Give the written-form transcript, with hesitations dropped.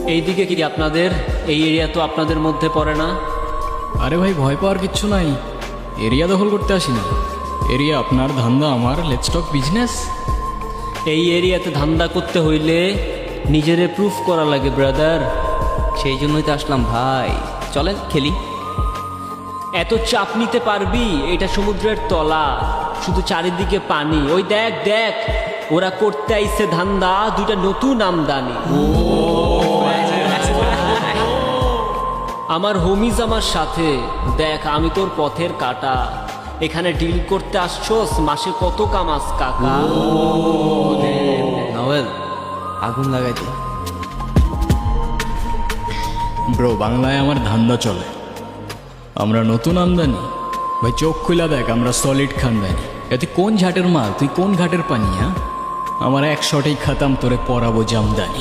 এইদিকে কি আপনাদের এই এরিয়া তো আপনাদের মধ্যে পড়ে না? আরে ভাই, ভয় পাওয়ার কিচ্ছু নাই। এরিয়া দখল করতে আসি না। এরিয়া আপনার, ধান্দা আমার। Let's talk business. এই এরিয়াতে ধান্দা করতে হইলে নিজেরে প্রুফ করা লাগে ব্রাদার। সেই জন্যই তো আসলাম ভাই, চলেন খেলি। এত চাপ নিতে পারবি? এটা সমুদ্রের তলা, শুধু চারিদিকে পানি। ওই দেখ দেখ, ওরা করতে আইছে ধান্দা, দুইটা নতুন আমদানি। আমার হোমিজ আমার সাথে। দেখ, আমি তোর পথের কাটা। এখানে ডিল করতে আসছোস, মাসে কত কামাস কাকা? নভেল আগুন লাগাইতে। ব্রো, বাংলায় আমার ধান্দা চলে। আমরা নতুন আমদানি। ভাই চোখ খুলা দেখ, আমরা সলিড খানদানি। এতে কোন ঝাটের মাল, তুই কোন ঘাটের পানি? হ্যাঁ, আমার এক শটেই খাতাম, তোরে পরাবো জামদানি।